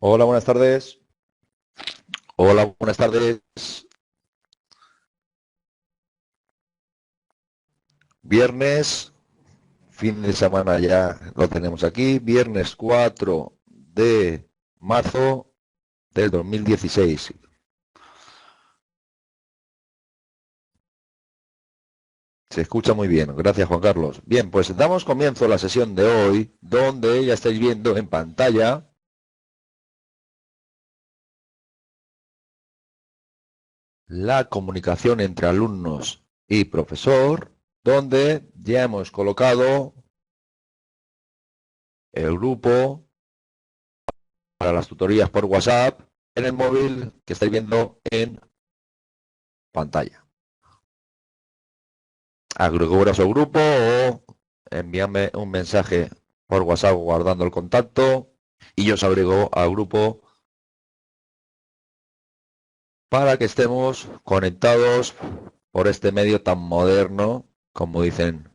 Hola, buenas tardes. Hola, buenas tardes. Viernes, fin de semana ya lo tenemos aquí. Viernes 4 de marzo del 2016. Se escucha muy bien. Gracias, Juan Carlos. Bien, pues damos comienzo a la sesión de hoy, donde ya estáis viendo en pantalla la comunicación entre alumnos y profesor, donde ya hemos colocado el grupo para las tutorías por WhatsApp en el móvil que estáis viendo en pantalla. Agregaros al grupo o envíame un mensaje por WhatsApp guardando el contacto y yo os agrego al grupo para que estemos conectados por este medio tan moderno, como dicen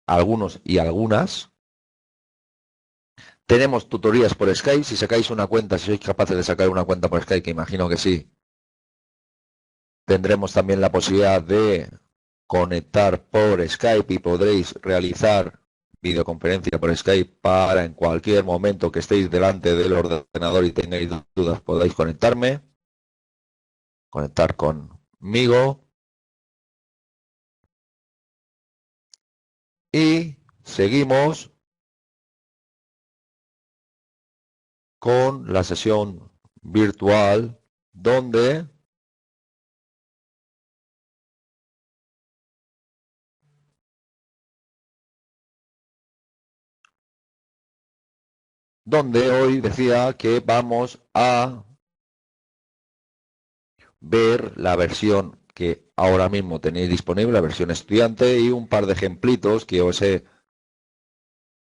algunos y algunas. Tenemos tutorías por Skype. Si sacáis una cuenta, si sois capaces de sacar una cuenta por Skype, que imagino que sí, tendremos también la posibilidad de conectar por Skype y podréis realizar videoconferencia por Skype para en cualquier momento que estéis delante del ordenador y tengáis dudas podáis conectar conmigo y seguimos con la sesión virtual donde hoy decía que vamos a ver la versión que ahora mismo tenéis disponible, la versión estudiante y un par de ejemplitos que os he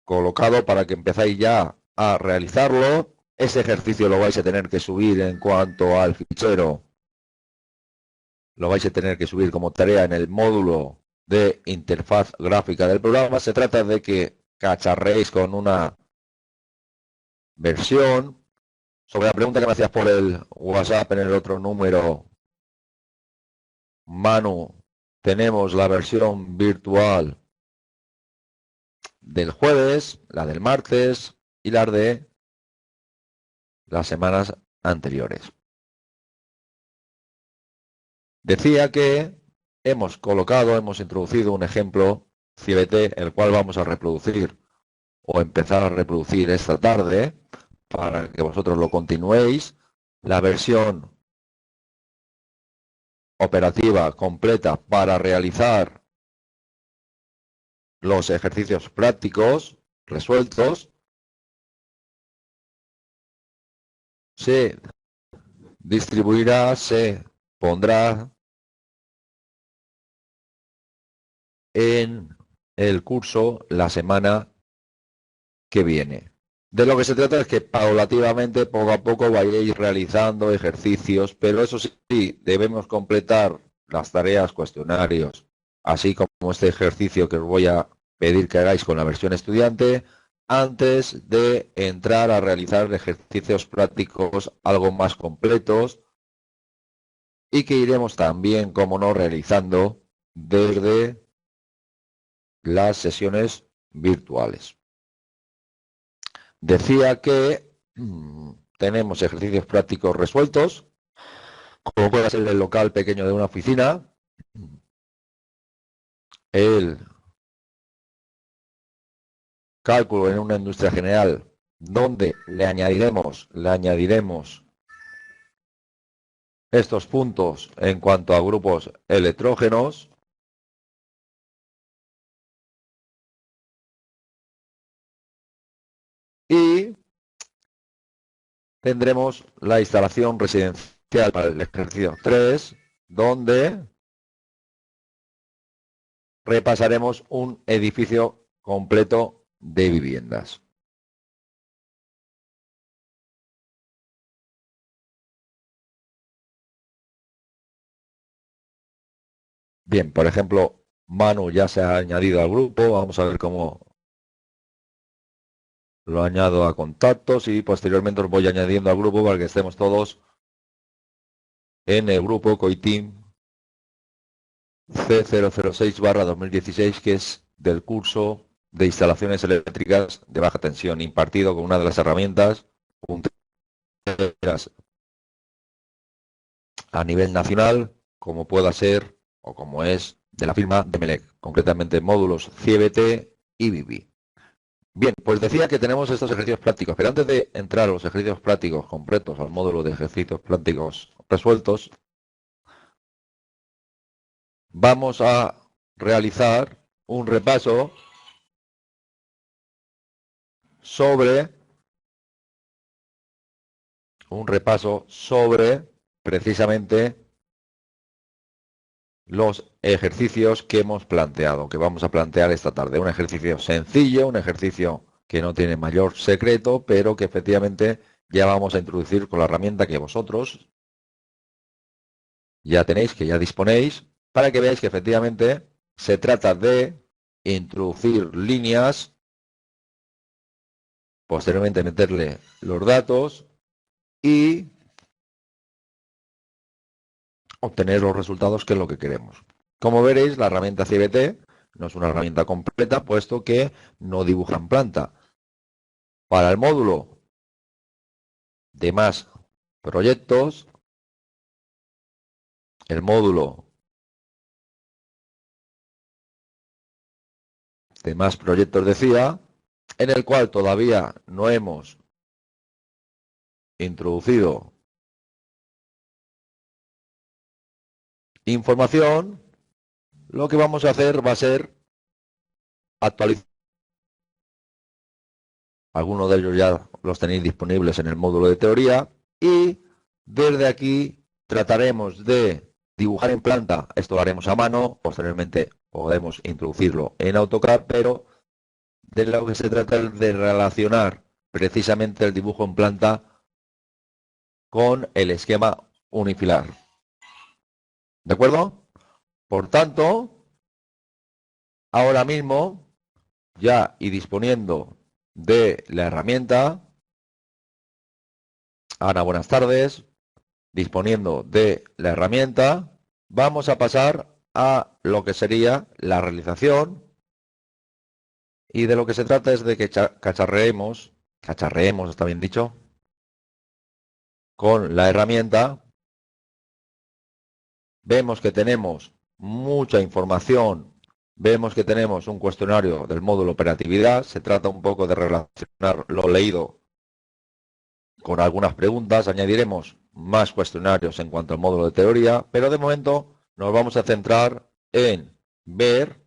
colocado para que empezáis ya a realizarlo. Ese ejercicio lo vais a tener que subir en cuanto al fichero. Lo vais a tener que subir como tarea en el módulo de interfaz gráfica del programa. Se trata de que cacharréis con una versión. Sobre la pregunta que me hacías por el WhatsApp en el otro número, Manu, tenemos la versión virtual del jueves, la del martes y la de las semanas anteriores. Decía que hemos introducido un ejemplo CBT, el cual vamos a reproducir o empezar a reproducir esta tarde para que vosotros lo continuéis. La versión operativa completa para realizar los ejercicios prácticos resueltos se distribuirá, se pondrá en el curso la semana que viene. De lo que se trata es que paulativamente, poco a poco, vayáis realizando ejercicios, pero eso sí, debemos completar las tareas, cuestionarios, así como este ejercicio que os voy a pedir que hagáis con la versión estudiante, antes de entrar a realizar ejercicios prácticos algo más completos y que iremos también, como no, realizando desde las sesiones virtuales. Decía que tenemos ejercicios prácticos resueltos, como puede ser el local pequeño de una oficina, el cálculo en una industria general, donde le añadiremos estos puntos en cuanto a grupos electrógenos y tendremos la instalación residencial para el ejercicio 3, donde repasaremos un edificio completo de viviendas. Bien, por ejemplo, Manu ya se ha añadido al grupo. Vamos a ver cómo lo añado a contactos y posteriormente os voy añadiendo al grupo para que estemos todos en el grupo Coitim C006/2016, que es del curso de instalaciones eléctricas de baja tensión, impartido con una de las herramientas punteras a nivel nacional, como pueda ser o como es de la firma de Melec, concretamente módulos CIEBT y BIBI. Bien, pues decía que tenemos estos ejercicios prácticos, pero antes de entrar a los ejercicios prácticos completos, al módulo de ejercicios prácticos resueltos, vamos a realizar un repaso sobre precisamente los ejercicios que hemos planteado, que vamos a plantear esta tarde. Un ejercicio sencillo, un ejercicio que no tiene mayor secreto, pero que efectivamente ya vamos a introducir con la herramienta que vosotros ya tenéis, que ya disponéis, para que veáis que efectivamente se trata de introducir líneas, posteriormente meterle los datos y obtener los resultados, que es lo que queremos. Como veréis, la herramienta CIEBT no es una herramienta completa, puesto que no dibuja en planta. Para el módulo de más proyectos, el módulo de más proyectos decía, en el cual todavía no hemos introducido información, lo que vamos a hacer va a ser actualizar. Algunos de ellos ya los tenéis disponibles en el módulo de teoría y desde aquí trataremos de dibujar en planta. Esto lo haremos a mano, posteriormente podemos introducirlo en AutoCAD, pero de lo que se trata es de relacionar precisamente el dibujo en planta con el esquema unifilar. ¿De acuerdo? Por tanto, ahora mismo, ya y disponiendo de la herramienta, Ana, buenas tardes, disponiendo de la herramienta, vamos a pasar a lo que sería la realización, y de lo que se trata es de que cacharreemos, está bien dicho, con la herramienta. Vemos que tenemos mucha información, vemos que tenemos un cuestionario del módulo operatividad, se trata un poco de relacionar lo leído con algunas preguntas, añadiremos más cuestionarios en cuanto al módulo de teoría, pero de momento nos vamos a centrar en ver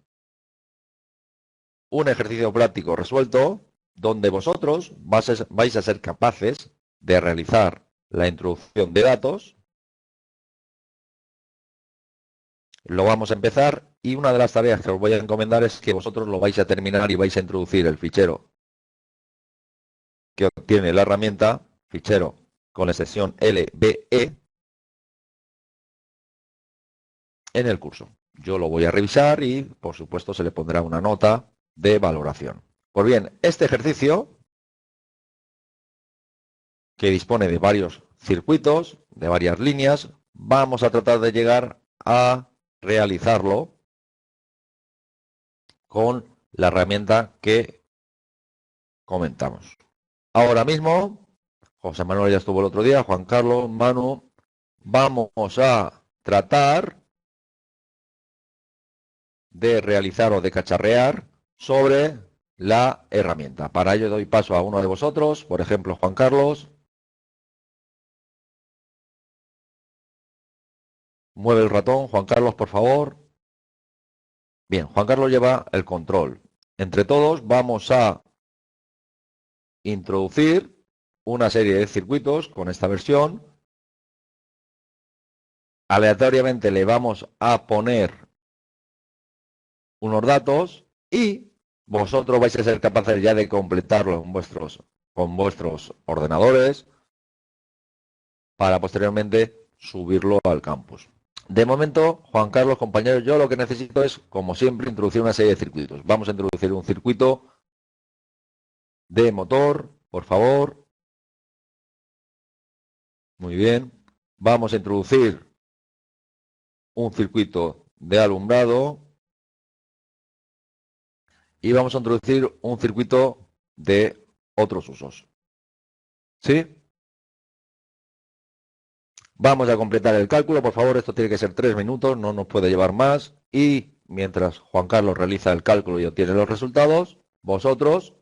un ejercicio práctico resuelto donde vosotros vais a ser capaces de realizar la introducción de datos. Lo vamos a empezar y una de las tareas que os voy a encomendar es que vosotros lo vais a terminar y vais a introducir el fichero que obtiene la herramienta, fichero con la extensión LBE, en el curso. Yo lo voy a revisar y, por supuesto, se le pondrá una nota de valoración. Pues bien, este ejercicio, que dispone de varios circuitos, de varias líneas, vamos a tratar de llegar a realizarlo con la herramienta que comentamos. Ahora mismo, José Manuel ya estuvo el otro día, Juan Carlos, Manu, vamos a tratar de realizar o de cacharrear sobre la herramienta. Para ello doy paso a uno de vosotros, por ejemplo, Juan Carlos. Mueve el ratón, Juan Carlos, por favor. Bien, Juan Carlos lleva el control. Entre todos vamos a introducir una serie de circuitos con esta versión. Aleatoriamente le vamos a poner unos datos y vosotros vais a ser capaces ya de completarlo con vuestros ordenadores para posteriormente subirlo al campus. De momento, Juan Carlos, compañeros, yo lo que necesito es, como siempre, introducir una serie de circuitos. Vamos a introducir un circuito de motor, por favor. Muy bien. Vamos a introducir un circuito de alumbrado y vamos a introducir un circuito de otros usos. ¿Sí? Vamos a completar el cálculo, por favor. Esto tiene que ser 3 minutos, no nos puede llevar más. Y mientras Juan Carlos realiza el cálculo y obtiene los resultados, vosotros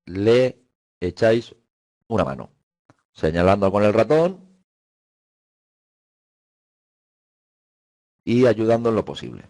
le echáis una mano, señalando con el ratón y ayudando en lo posible.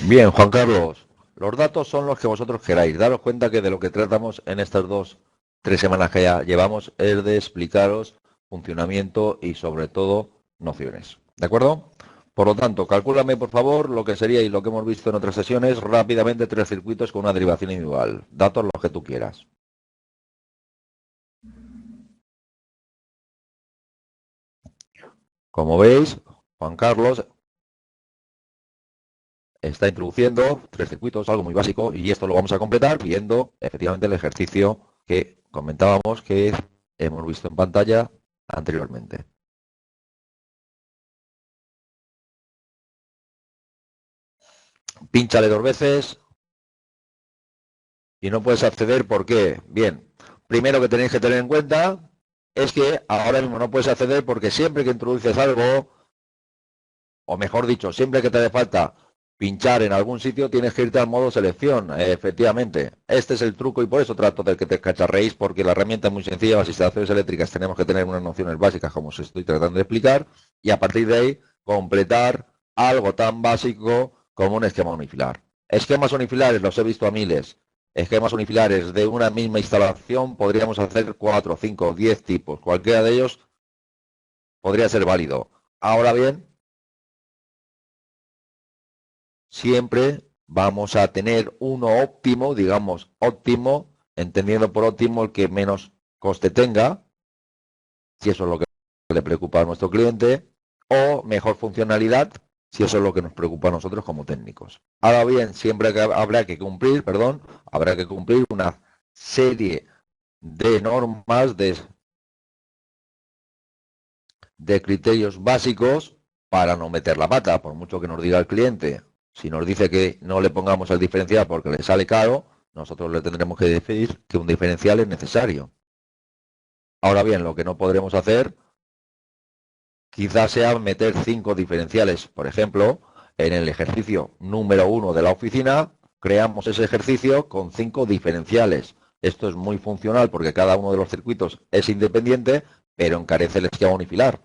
Bien, Juan Carlos, los datos son los que vosotros queráis. Daros cuenta que de lo que tratamos en estas 2, 3 semanas que ya llevamos es de explicaros funcionamiento y sobre todo nociones. ¿De acuerdo? Por lo tanto, calcúlame por favor lo que sería y lo que hemos visto en otras sesiones rápidamente 3 circuitos con una derivación individual. Datos los que tú quieras. Como veis, Juan Carlos está introduciendo 3 circuitos, algo muy básico, y esto lo vamos a completar viendo efectivamente el ejercicio que comentábamos que hemos visto en pantalla anteriormente. Pínchale 2 veces y no puedes acceder. ¿Por qué? Bien, primero que tenéis que tener en cuenta es que ahora mismo no puedes acceder porque siempre que introduces algo, o mejor dicho, siempre que te hace falta pinchar en algún sitio, tienes que irte al modo selección, efectivamente. Este es el truco y por eso trato de que te cacharréis, porque la herramienta es muy sencilla. Las instalaciones eléctricas tenemos que tener unas nociones básicas, como os estoy tratando de explicar, y a partir de ahí completar algo tan básico como un esquema unifilar. Esquemas unifilares los he visto a miles. Esquemas unifilares de una misma instalación podríamos hacer 4, 5, 10 tipos. Cualquiera de ellos podría ser válido. Ahora bien, siempre vamos a tener uno óptimo, digamos óptimo, entendiendo por óptimo el que menos coste tenga, si eso es lo que le preocupa a nuestro cliente, o mejor funcionalidad, si eso es lo que nos preocupa a nosotros como técnicos. Ahora bien, siempre habrá que cumplir, habrá que cumplir una serie de normas, de criterios básicos para no meter la pata, por mucho que nos diga el cliente. Si nos dice que no le pongamos el diferencial porque le sale caro, nosotros le tendremos que decir que un diferencial es necesario. Ahora bien, lo que no podremos hacer quizás sea meter 5 diferenciales. Por ejemplo, en el ejercicio número 1 de la oficina, creamos ese ejercicio con 5 diferenciales. Esto es muy funcional porque cada uno de los circuitos es independiente, pero encarece el esquema unifilar.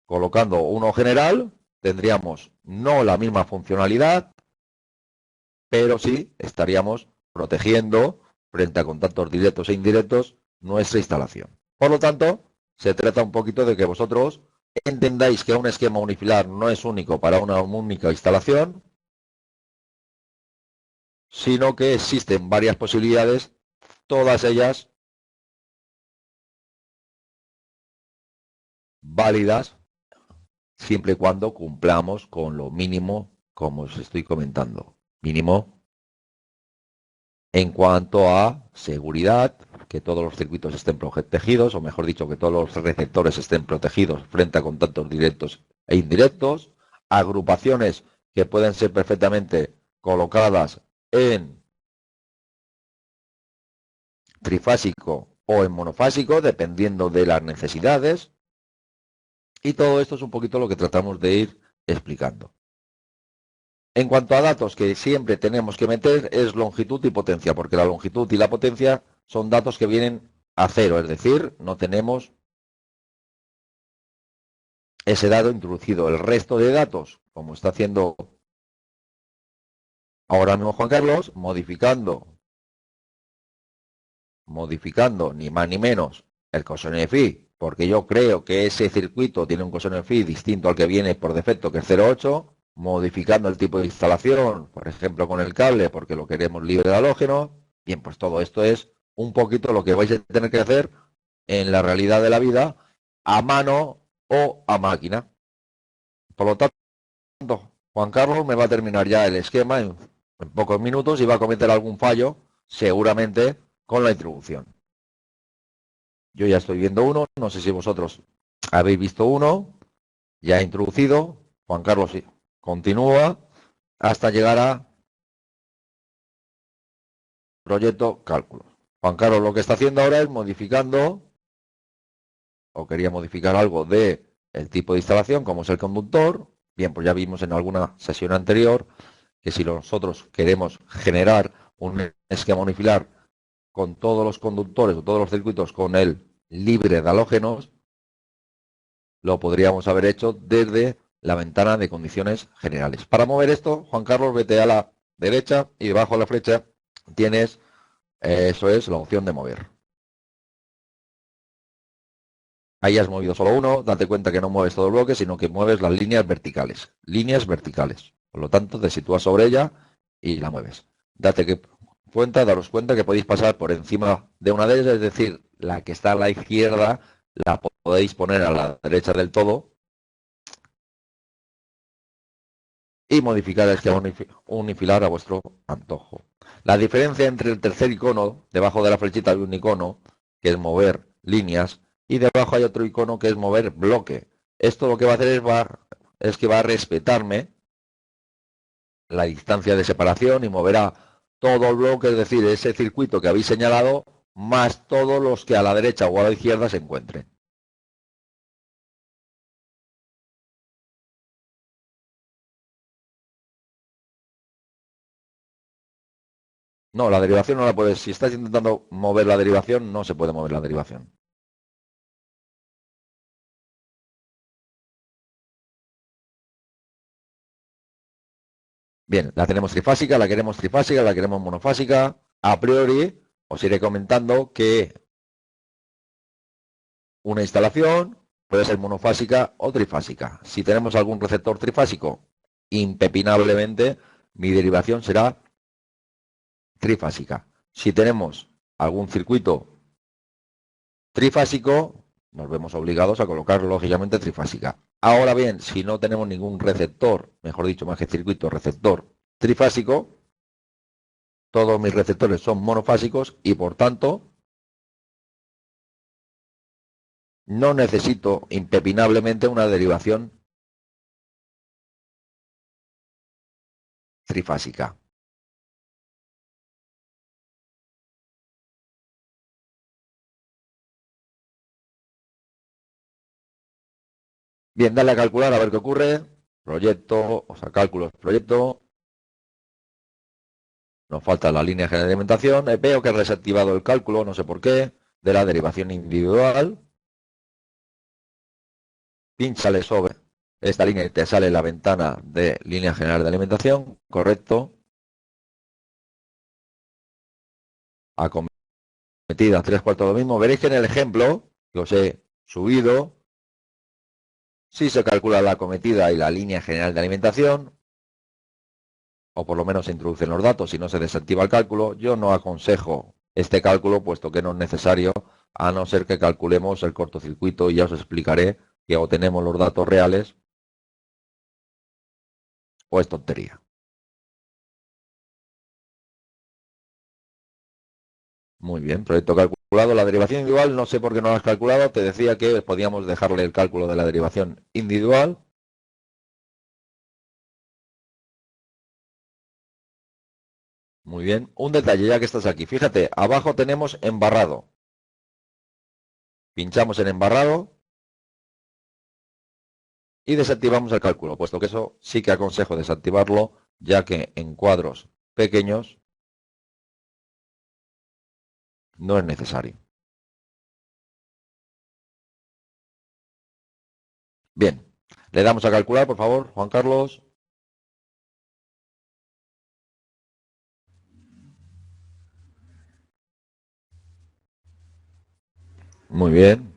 Colocando uno general, tendríamos no la misma funcionalidad, pero sí estaríamos protegiendo frente a contactos directos e indirectos nuestra instalación. Por lo tanto, se trata un poquito de que vosotros entendáis que un esquema unifilar no es único para una única instalación, sino que existen varias posibilidades, todas ellas válidas, siempre y cuando cumplamos con lo mínimo, como os estoy comentando. Mínimo en cuanto a seguridad, que todos los circuitos estén protegidos, o mejor dicho, que todos los receptores estén protegidos frente a contactos directos e indirectos, agrupaciones que pueden ser perfectamente colocadas en trifásico o en monofásico, dependiendo de las necesidades, y todo esto es un poquito lo que tratamos de ir explicando. En cuanto a datos que siempre tenemos que meter es longitud y potencia, porque la longitud y la potencia son datos que vienen a cero, es decir, no tenemos ese dato introducido. El resto de datos, como está haciendo ahora mismo Juan Carlos, modificando ni más ni menos el coseno phi, porque yo creo que ese circuito tiene un coseno phi distinto al que viene por defecto, que es 0,8, modificando el tipo de instalación, por ejemplo con el cable, porque lo queremos libre de halógeno. Bien, pues todo esto es un poquito lo que vais a tener que hacer en la realidad de la vida, a mano o a máquina. Por lo tanto, Juan Carlos me va a terminar ya el esquema en pocos minutos y va a cometer algún fallo, seguramente, con la introducción. Yo ya estoy viendo uno, no sé si vosotros habéis visto uno, ya introducido. Juan Carlos sí, continúa hasta llegar a proyecto cálculo. Juan Carlos lo que está haciendo ahora es modificando, o quería modificar algo de el tipo de instalación, como es el conductor. Bien, pues ya vimos en alguna sesión anterior que si nosotros queremos generar un esquema unifilar con todos los conductores o todos los circuitos con el libre de halógenos, lo podríamos haber hecho desde la ventana de condiciones generales. Para mover esto, Juan Carlos, vete a la derecha y debajo de la flecha tienes, eso es, la opción de mover. Ahí has movido solo uno, date cuenta que no mueves todo el bloque, sino que mueves las líneas verticales. Líneas verticales. Por lo tanto, te sitúas sobre ella y la mueves. Daros cuenta que podéis pasar por encima de una de ellas, es decir, la que está a la izquierda la podéis poner a la derecha del todo y modificar el esquema unifilar a vuestro antojo. La diferencia entre el tercer icono, debajo de la flechita hay un icono, que es mover líneas, y debajo hay otro icono que es mover bloque. Esto lo que va a hacer es que va a respetarme la distancia de separación y moverá todo el bloque, es decir, ese circuito que habéis señalado, más todos los que a la derecha o a la izquierda se encuentren. No, la derivación no la puedes. Si estás intentando mover la derivación, no se puede mover la derivación. Bien, la tenemos trifásica, la queremos trifásica, la queremos monofásica. A priori, os iré comentando que una instalación puede ser monofásica o trifásica. Si tenemos algún receptor trifásico, impepinablemente mi derivación será trifásica. Si tenemos algún circuito trifásico, nos vemos obligados a colocar lógicamente trifásica. Ahora bien, si no tenemos ningún receptor, mejor dicho, más que circuito, receptor trifásico, todos mis receptores son monofásicos y por tanto no necesito impepinablemente una derivación trifásica. Bien, dale a calcular a ver qué ocurre. Proyecto, o sea, cálculos, proyecto. Nos falta la línea general de alimentación. Veo que he desactivado el cálculo, no sé por qué, de la derivación individual. Pínchale sobre esta línea y te sale la ventana de línea general de alimentación. Correcto. Acometida 3/4 lo mismo. Veréis que en el ejemplo que os he subido, si se calcula la acometida y la línea general de alimentación, o por lo menos se introducen los datos y no se desactiva el cálculo, yo no aconsejo este cálculo, puesto que no es necesario, a no ser que calculemos el cortocircuito y ya os explicaré que o tenemos los datos reales o es tontería. Muy bien, proyecto calculado. La derivación individual, no sé por qué no lo has calculado. Te decía que podíamos dejarle el cálculo de la derivación individual. Muy bien. Un detalle, ya que estás aquí. Fíjate, abajo tenemos embarrado. Pinchamos en embarrado y desactivamos el cálculo, puesto que eso sí que aconsejo desactivarlo, ya que en cuadros pequeños no es necesario. Bien, le damos a calcular, por favor, Juan Carlos. Muy bien.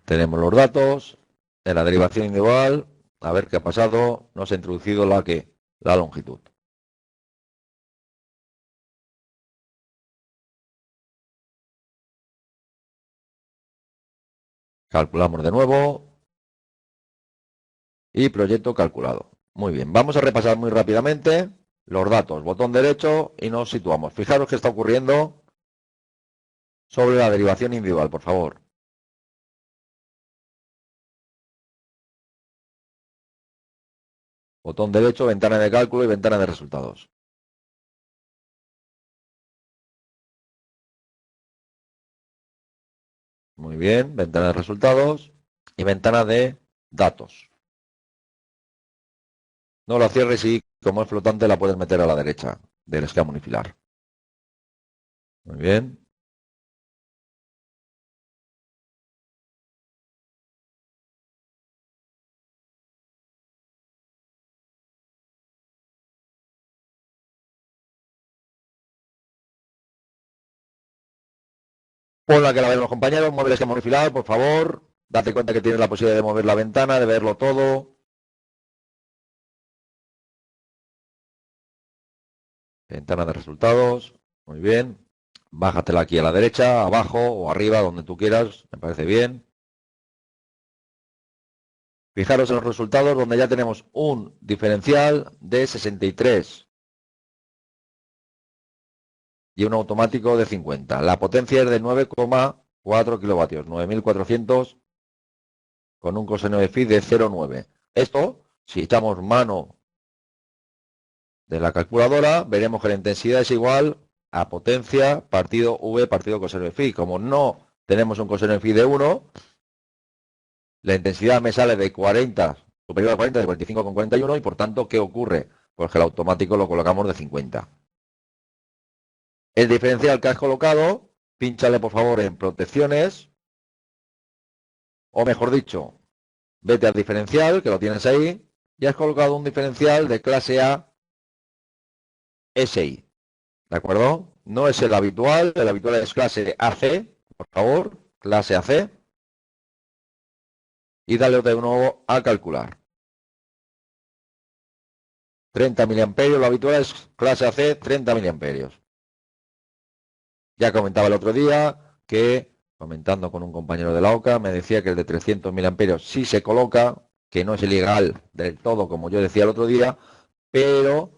Tenemos los datos de la derivación individual. A ver qué ha pasado. Nos ha introducido la longitud. Calculamos de nuevo. Y proyecto calculado. Muy bien. Vamos a repasar muy rápidamente los datos. Botón derecho y nos situamos. Fijaros qué está ocurriendo sobre la derivación individual, por favor. Botón derecho, ventana de cálculo y ventana de resultados. Muy bien, ventana de resultados y ventana de datos. No la cierres y como es flotante la puedes meter a la derecha del esquema unifilar. Muy bien. Ponla que la ven los compañeros, mueve el esquema unifilar, por favor. Date cuenta que tienes la posibilidad de mover la ventana, de verlo todo. Ventana de resultados. Muy bien. Bájatela aquí a la derecha, abajo o arriba, donde tú quieras. Me parece bien. Fijaros en los resultados donde ya tenemos un diferencial de 63 y un automático de 50. La potencia es de 9,4 kilovatios, 9.400 con un coseno de phi de 0,9. Esto, si echamos mano de la calculadora, veremos que la intensidad es igual a potencia partido V partido coseno de phi. Como no tenemos un coseno de phi de 1, la intensidad me sale de 40, superior a 40, de 45,41 y por tanto, ¿qué ocurre? Pues que el automático lo colocamos de 50. El diferencial que has colocado, pínchale por favor en protecciones, o mejor dicho, vete al diferencial, que lo tienes ahí, y has colocado un diferencial de clase A SI. ¿De acuerdo? No es el habitual es clase AC, por favor, clase AC. Y dale de nuevo a calcular. 30 miliamperios, lo habitual es clase AC, 30 miliamperios. Ya comentaba el otro día que, comentando con un compañero de la OCA, me decía que el de 300 miliamperios sí se coloca, que no es ilegal del todo, como yo decía el otro día, pero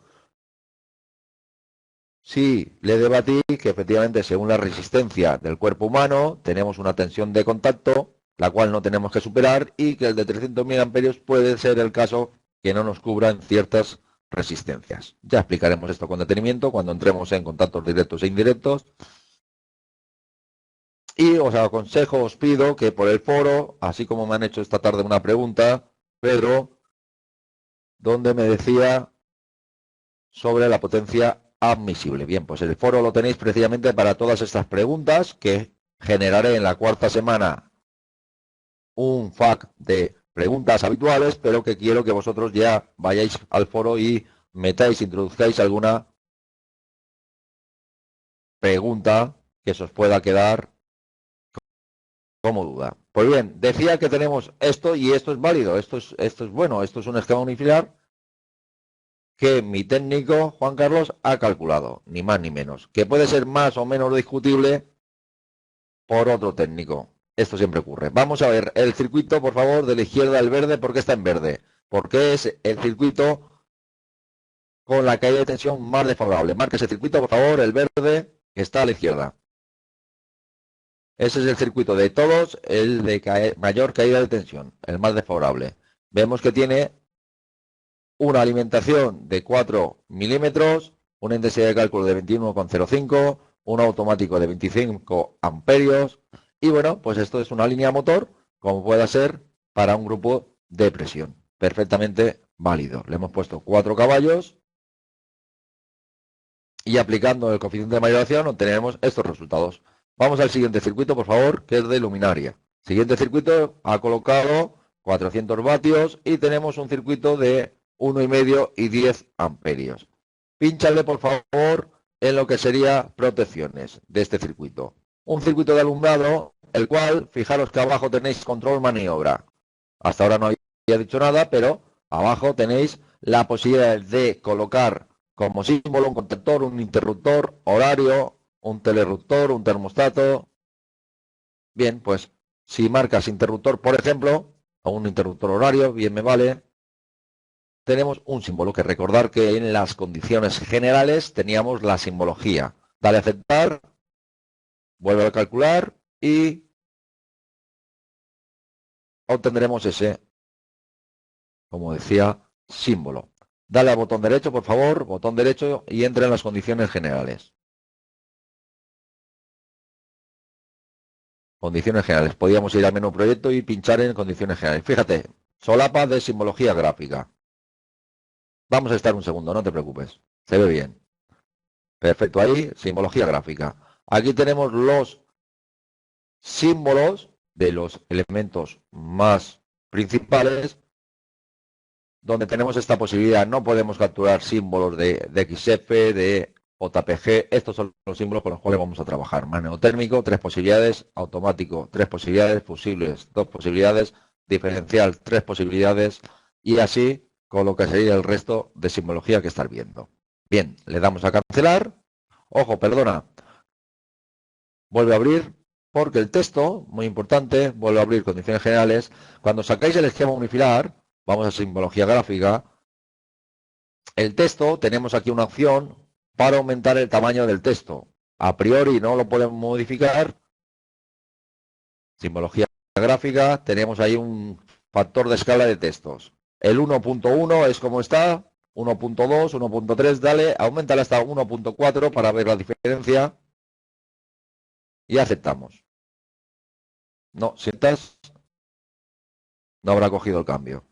sí le debatí que efectivamente según la resistencia del cuerpo humano tenemos una tensión de contacto, la cual no tenemos que superar, y que el de 300 miliamperios puede ser el caso que no nos cubra en ciertas resistencias. Ya explicaremos esto con detenimiento cuando entremos en contactos directos e indirectos. Y os aconsejo, os pido que por el foro, así como me han hecho esta tarde una pregunta, Pedro, donde me decía sobre la potencia admisible. Bien, pues el foro lo tenéis precisamente para todas estas preguntas que generaré en la cuarta semana un FAQ de preguntas habituales, pero que quiero que vosotros ya vayáis al foro y metáis, introduzcáis alguna pregunta que se os pueda quedar como duda. Pues bien, decía que tenemos esto y esto es válido, esto es bueno, esto es un esquema unifilar que mi técnico, Juan Carlos, ha calculado, ni más ni menos, que puede ser más o menos discutible por otro técnico. Esto siempre ocurre. Vamos a ver el circuito, por favor, de la izquierda al verde. ¿Por qué está en verde? Porque es el circuito con la caída de tensión más desfavorable. Marque ese circuito, por favor, el verde que está a la izquierda. Ese es el circuito de todos, el de mayor caída de tensión, el más desfavorable. Vemos que tiene una alimentación de 4 milímetros, una intensidad de cálculo de 21,05, un automático de 25 amperios. Y bueno, pues esto es una línea motor, como pueda ser para un grupo de presión. Perfectamente válido. Le hemos puesto 4 caballos y aplicando el coeficiente de mayoración obtenemos estos resultados. Vamos al siguiente circuito, por favor, que es de luminaria. Siguiente circuito ha colocado 400 vatios y tenemos un circuito de 1,5 y 10 amperios. Pínchale, por favor, en lo que sería protecciones de este circuito. Un circuito de alumbrado, el cual, fijaros que abajo tenéis control maniobra. Hasta ahora no había dicho nada, pero abajo tenéis la posibilidad de colocar como símbolo un contactor, un interruptor, horario, un telerruptor, un termostato. Bien, pues si marcas interruptor, por ejemplo, o un interruptor horario, bien me vale, tenemos un símbolo, que recordar que en las condiciones generales teníamos la simbología. Dale a aceptar, vuelve a calcular y obtendremos ese, como decía, símbolo. Dale al botón derecho, por favor, botón derecho y entra en las condiciones generales. Condiciones generales. Podríamos ir al menú proyecto y pinchar en condiciones generales. Fíjate, solapa de simbología gráfica. Vamos a estar un segundo, no te preocupes. Se ve bien. Perfecto, ahí, simbología gráfica. Aquí tenemos los símbolos de los elementos más principales, donde tenemos esta posibilidad. No podemos capturar símbolos de XF, de JPG. Estos son los símbolos con los cuales vamos a trabajar. Manejo térmico, 3 posibilidades. Automático, 3 posibilidades. Fusibles, 2 posibilidades. Diferencial, 3 posibilidades. Y así con lo que sería el resto de simbología que estás viendo. Bien, le damos a cancelar. Ojo, perdona. Vuelve a abrir, porque el texto, muy importante, vuelve a abrir condiciones generales. Cuando sacáis el esquema unifilar, vamos a simbología gráfica, el texto, tenemos aquí una opción para aumentar el tamaño del texto. A priori no lo podemos modificar. Simbología gráfica, tenemos ahí un factor de escala de textos. El 1.1 es como está, 1.2, 1.3, dale, aumentala hasta 1.4 para ver la diferencia. Y aceptamos. No, si estás, no habrá cogido el cambio.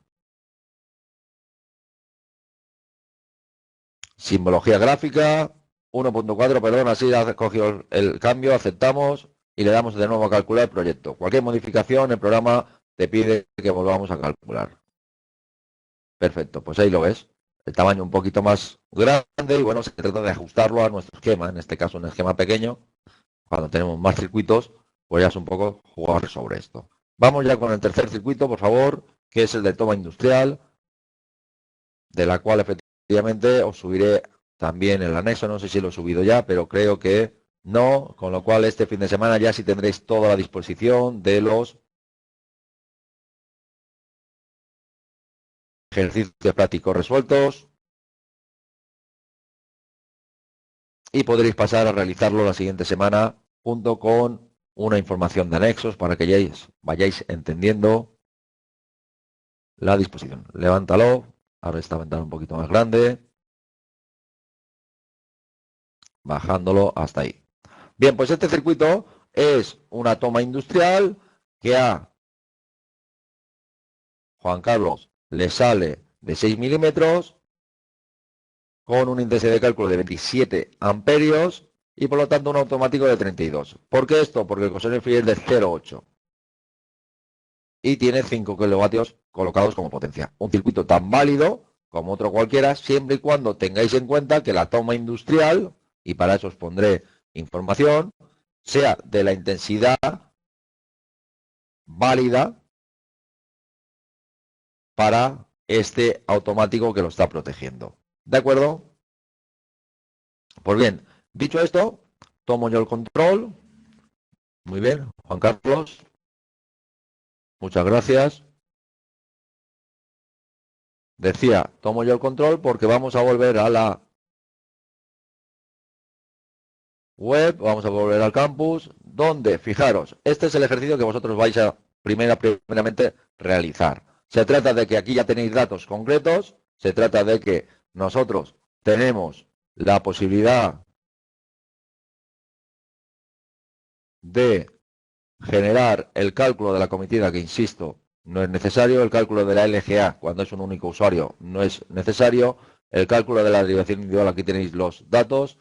Simbología gráfica, 1.4, perdón, así ha cogido el cambio, aceptamos y le damos de nuevo a calcular el proyecto. Cualquier modificación, el programa te pide que volvamos a calcular. Perfecto, pues ahí lo ves. El tamaño un poquito más grande y bueno, se trata de ajustarlo a nuestro esquema, en este caso un esquema pequeño. Cuando tenemos más circuitos, pues ya es un poco jugar sobre esto. Vamos ya con el tercer circuito, por favor, que es el de toma industrial, de la cual efectivamente os subiré también el anexo. No sé si lo he subido ya, pero creo que no, con lo cual este fin de semana ya sí tendréis toda la disposición de los ejercicios prácticos resueltos y podréis pasar a realizarlo la siguiente semana junto con una información de anexos para que ya vayáis entendiendo la disposición. Levántalo, Ahora esta ventana un poquito más grande. Bajándolo hasta ahí. Bien, pues este circuito es una toma industrial que a Juan Carlos le sale de 6 milímetros con un índice de cálculo de 27 amperios y por lo tanto un automático de 32. ¿Por qué esto? Porque el consumidor es de 0,8 y tiene 5 kilovatios colocados como potencia. Un circuito tan válido como otro cualquiera, siempre y cuando tengáis en cuenta que la toma industrial, y para eso os pondré información, sea de la intensidad válida para este automático que lo está protegiendo. ¿De acuerdo? Pues bien, dicho esto, tomo yo el control. Muy bien, Juan Carlos. Muchas gracias. Decía, tomo yo el control porque vamos a volver a la web, vamos a volver al campus, donde, fijaros, este es el ejercicio que vosotros vais a primeramente realizar. Se trata de que aquí ya tenéis datos concretos, se trata de que nosotros tenemos la posibilidad de generar el cálculo de la comitida, que insisto, no es necesario, el cálculo de la LGA cuando es un único usuario no es necesario, el cálculo de la derivación individual, aquí tenéis los datos.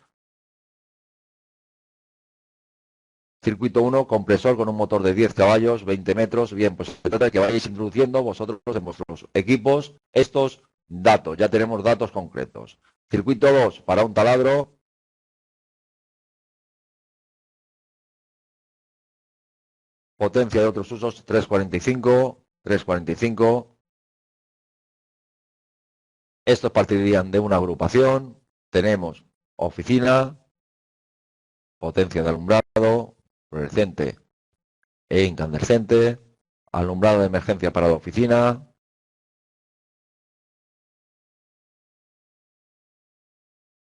Circuito 1, compresor con un motor de 10 caballos, 20 metros. Bien, pues se trata de que vayáis introduciendo vosotros en vuestros equipos estos datos. Ya tenemos datos concretos. Circuito 2, para un taladro. Potencia de otros usos, 345, 345. Estos partirían de una agrupación. Tenemos oficina, potencia de alumbrado, fluorescente e incandescente, alumbrado de emergencia para la oficina.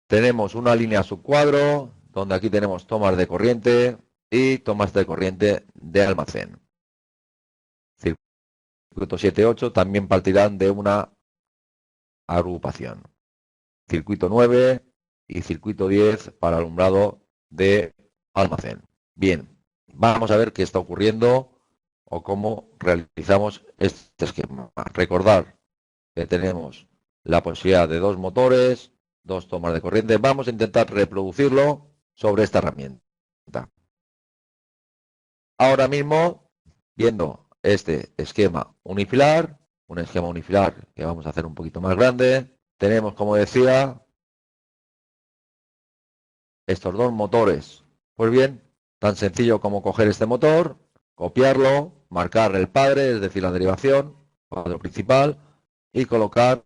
Tenemos una línea subcuadro, donde aquí tenemos tomas de corriente y tomas de corriente de almacén. Circuito 7-8 también partirán de una agrupación. Circuito 9 y circuito 10 para alumbrado de almacén. Bien, vamos a ver qué está ocurriendo o cómo realizamos este esquema. Recordar que tenemos la posibilidad de dos motores, dos tomas de corriente. Vamos a intentar reproducirlo sobre esta herramienta. Ahora mismo, viendo este esquema unifilar, un esquema unifilar que vamos a hacer un poquito más grande, tenemos, como decía, estos dos motores. Pues bien, tan sencillo como coger este motor, copiarlo, marcar el padre, es decir, la derivación, cuadro principal, y colocar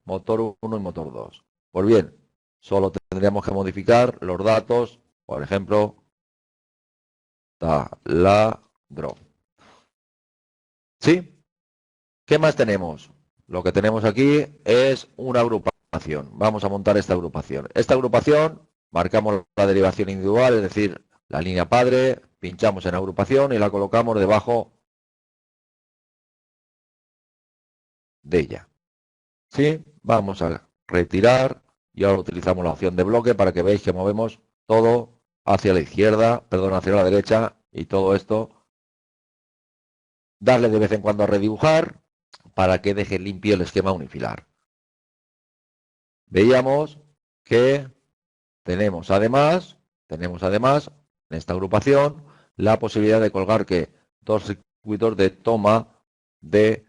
motor 1 y motor 2. Pues bien, solo tendríamos que modificar los datos, por ejemplo, taladro. ¿Sí? ¿Qué más tenemos? Lo que tenemos aquí es una agrupación. Vamos a montar esta agrupación. Esta agrupación, marcamos la derivación individual, es decir, la línea padre, pinchamos en agrupación y la colocamos debajo de ella. ¿Sí? Vamos a retirar y ahora utilizamos la opción de bloque para que veáis que movemos todo hacia la izquierda, perdón, hacia la derecha y todo esto. Darle de vez en cuando a redibujar para que deje limpio el esquema unifilar. Veíamos que tenemos además en esta agrupación la posibilidad de colgar que dos circuitos de toma de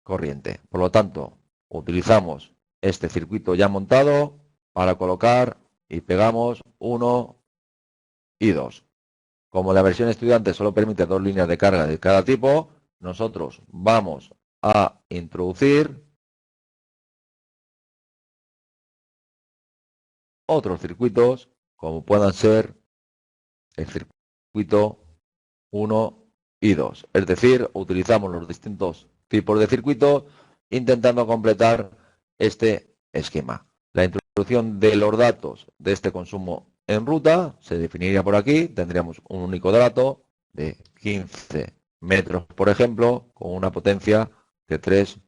corriente. Por lo tanto, utilizamos este circuito ya montado para colocar y pegamos 1 y 2. Como la versión estudiante solo permite dos líneas de carga de cada tipo, nosotros vamos a introducir otros circuitos, como puedan ser el circuito 1 y 2. Es decir, utilizamos los distintos tipos de circuitos intentando completar este esquema. La introducción de los datos de este consumo en ruta se definiría por aquí. Tendríamos un único dato de 15 metros, por ejemplo, con una potencia de 3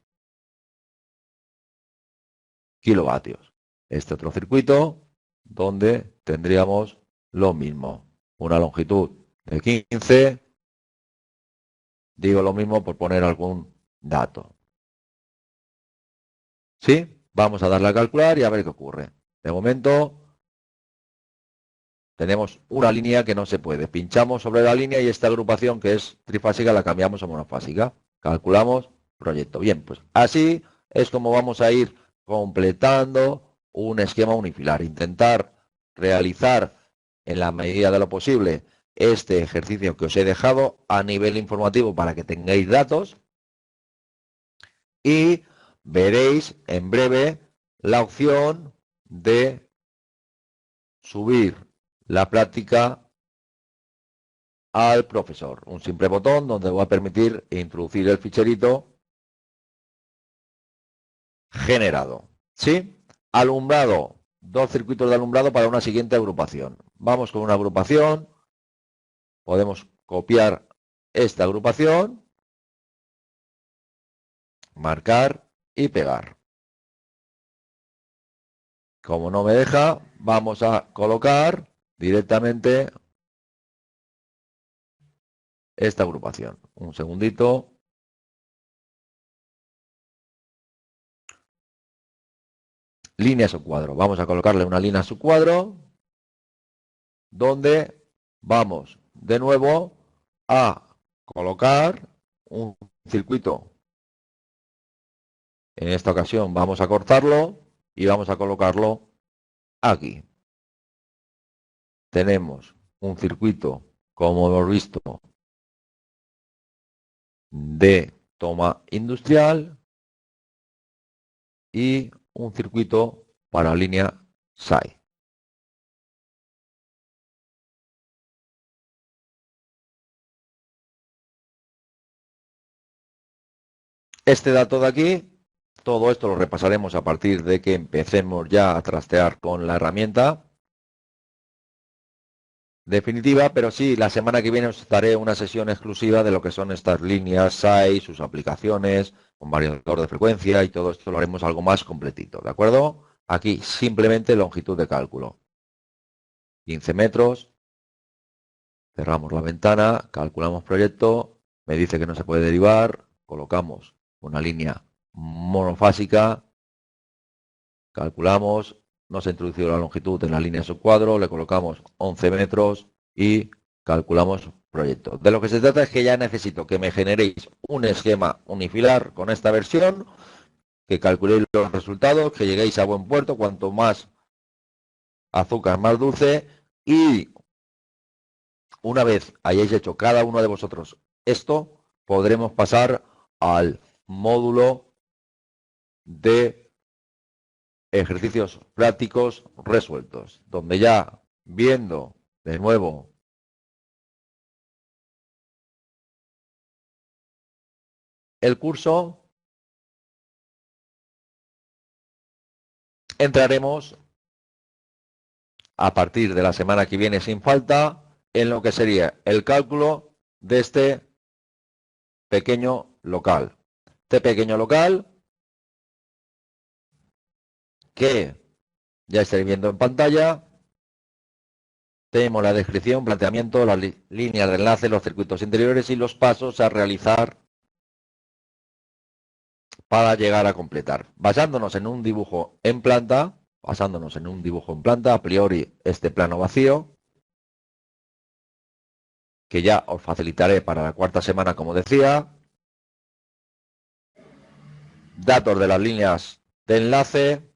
kilovatios. Este otro circuito donde tendríamos lo mismo, una longitud de 15, digo lo mismo por poner algún dato. ¿Sí? Vamos a darle a calcular y a ver qué ocurre. De momento tenemos una línea que no se puede. Pinchamos sobre la línea y esta agrupación que es trifásica la cambiamos a monofásica. Calculamos proyecto. Bien, pues así es como vamos a ir completando un esquema unifilar. Intentar realizar en la medida de lo posible este ejercicio que os he dejado a nivel informativo para que tengáis datos y veréis en breve la opción de subir la práctica al profesor. Un simple botón donde va a permitir introducir el ficherito generado. ¿Sí? Alumbrado. 2 circuitos de alumbrado para una siguiente agrupación. Vamos con una agrupación. Podemos copiar esta agrupación, marcar y pegar. Como no me deja, vamos a colocar directamente esta agrupación. Un segundito. Línea subcuadro. Vamos a colocarle una línea subcuadro donde vamos de nuevo a colocar un circuito. En esta ocasión vamos a cortarlo y vamos a colocarlo aquí. Tenemos un circuito, como hemos visto, de toma industrial y un circuito para línea SAI. Este dato de aquí, todo esto lo repasaremos a partir de que empecemos ya a trastear con la herramienta definitiva, pero sí, la semana que viene os daré una sesión exclusiva de lo que son estas líneas SAI, sus aplicaciones, con variador de frecuencia y todo esto lo haremos algo más completito, ¿de acuerdo? Aquí simplemente longitud de cálculo. 15 metros, cerramos la ventana, calculamos proyecto, me dice que no se puede derivar, colocamos una línea monofásica, calculamos, no se ha introducido la longitud en la línea subcuadro, le colocamos 11 metros y calculamos proyecto. De lo que se trata es que ya necesito que me generéis un esquema unifilar con esta versión, que calculéis los resultados, que lleguéis a buen puerto, cuanto más azúcar, más dulce, y una vez hayáis hecho cada uno de vosotros esto, podremos pasar al módulo de ejercicios prácticos resueltos, donde ya viendo de nuevo el curso, entraremos a partir de la semana que viene sin falta en lo que sería el cálculo de este pequeño local. Este pequeño local que ya estáis viendo en pantalla. Tenemos la descripción, planteamiento, las líneas de enlace, los circuitos interiores y los pasos a realizar para llegar a completar. Basándonos en un dibujo en planta, a priori este plano vacío, que ya os facilitaré para la cuarta semana, como decía. Datos de las líneas de enlace,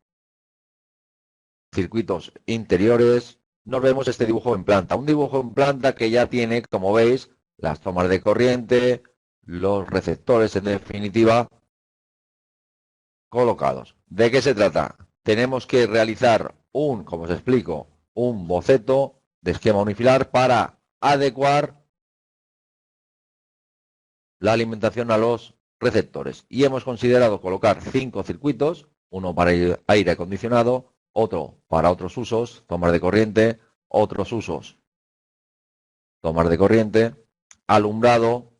circuitos interiores. Nos vemos este dibujo en planta. Un dibujo en planta que ya tiene, como veis, las tomas de corriente, los receptores, en definitiva, colocados. ¿De qué se trata? Tenemos que realizar como os explico, un boceto de esquema unifilar para adecuar la alimentación a los receptores. Y hemos considerado colocar 5 circuitos, uno para aire acondicionado, otro para otros usos, tomas de corriente, otros usos, tomas de corriente, alumbrado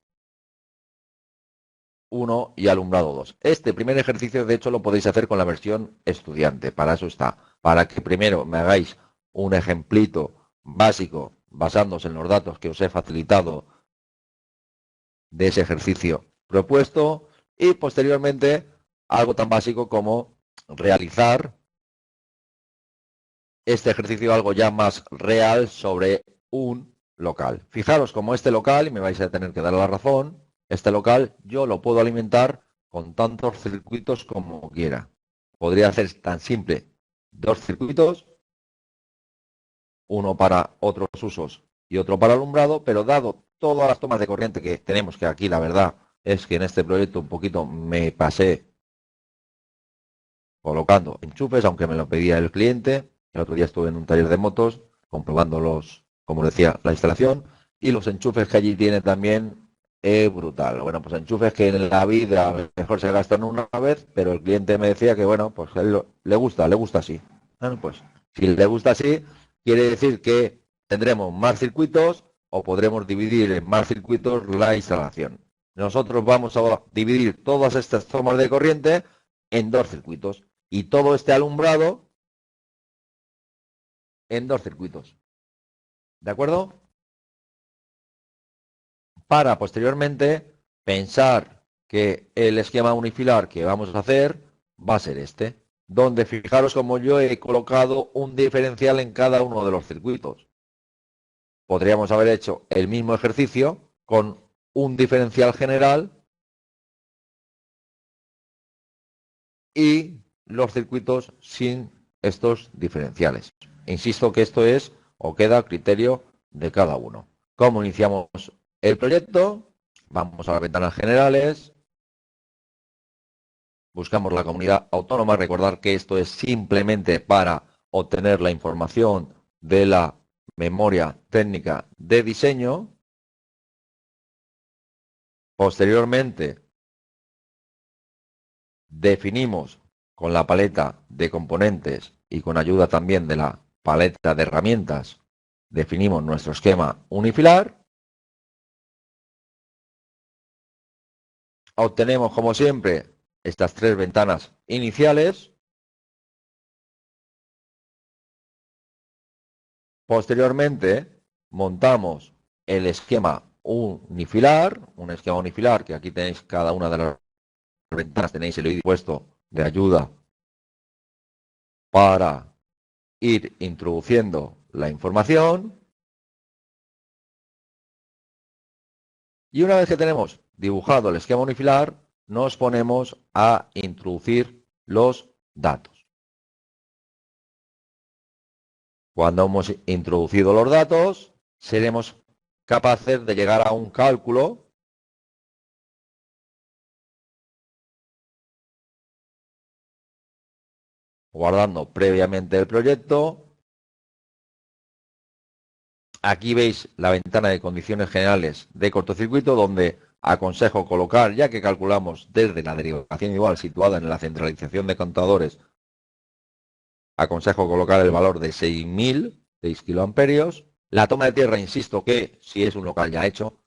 1 y alumbrado 2. Este primer ejercicio, de hecho, lo podéis hacer con la versión estudiante. Para eso está. Para que primero me hagáis un ejemplito básico basándose en los datos que os he facilitado de ese ejercicio propuesto y posteriormente algo tan básico como realizar este ejercicio algo ya más real sobre un local. Fijaros como este local, y me vais a tener que dar la razón, este local yo lo puedo alimentar con tantos circuitos como quiera. Podría hacer tan simple 2 circuitos, uno para otros usos y otro para alumbrado, pero dado todas las tomas de corriente que tenemos, que aquí la verdad es que en este proyecto un poquito me pasé colocando enchufes, aunque me lo pedía el cliente. El otro día estuve en un taller de motos comprobando como decía, la instalación y los enchufes que allí tiene también es brutal. Bueno, pues enchufes que en la vida mejor se gastan una vez, pero el cliente me decía que bueno, pues a él le gusta así. Bueno, pues si le gusta así, quiere decir que tendremos más circuitos o podremos dividir en más circuitos la instalación. Nosotros vamos a dividir todas estas tomas de corriente en 2 circuitos y todo este alumbrado en 2 circuitos. ¿De acuerdo? Para posteriormente pensar que el esquema unifilar que vamos a hacer va a ser este, donde fijaros como yo he colocado un diferencial en cada uno de los circuitos. Podríamos haber hecho el mismo ejercicio con un diferencial general y los circuitos sin estos diferenciales. Insisto que esto es o queda a criterio de cada uno. ¿Cómo iniciamos el proyecto? Vamos a las ventanas generales, buscamos la comunidad autónoma, recordar que esto es simplemente para obtener la información de la memoria técnica de diseño. Posteriormente, definimos con la paleta de componentes y con ayuda también de la paleta de herramientas, definimos nuestro esquema unifilar. Obtenemos, como siempre, estas 3 ventanas iniciales. Posteriormente, montamos el esquema unifilar, un esquema unifilar que aquí tenéis cada una de las ventanas, tenéis el ID puesto de ayuda para ir introduciendo la información. Y una vez que tenemos dibujado el esquema unifilar, nos ponemos a introducir los datos. Cuando hemos introducido los datos, seremos capaces de llegar a un cálculo guardando previamente el proyecto. Aquí veis la ventana de condiciones generales de cortocircuito, donde aconsejo colocar, ya que calculamos desde la derivación igual situada en la centralización de contadores, aconsejo colocar el valor de 6.000 kiloamperios. La toma de tierra, insisto que si es un local ya hecho,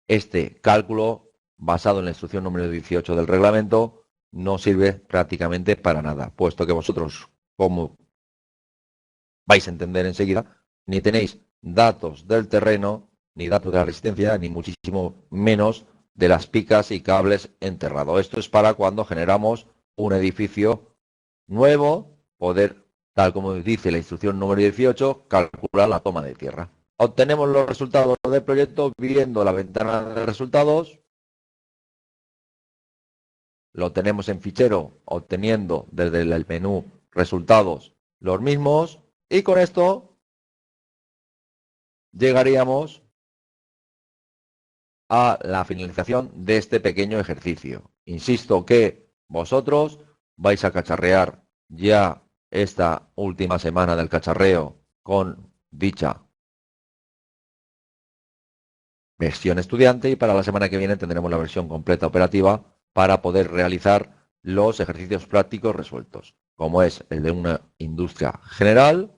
este cálculo basado en la instrucción número 18 del reglamento no sirve prácticamente para nada, puesto que vosotros, como vais a entender enseguida, ni tenéis datos del terreno, ni datos de la resistencia, ni muchísimo menos de las picas y cables enterrados. Esto es para cuando generamos un edificio nuevo, poder, tal como dice la instrucción número 18, calcular la toma de tierra. Obtenemos los resultados del proyecto viendo la ventana de resultados. Lo tenemos en fichero, obteniendo desde el menú resultados los mismos. Y con esto llegaríamos a la finalización de este pequeño ejercicio. Insisto que vosotros vais a cacharrear ya esta última semana del cacharreo con dicha versión estudiante y para la semana que viene tendremos la versión completa operativa para poder realizar los ejercicios prácticos resueltos, como es el de una industria general,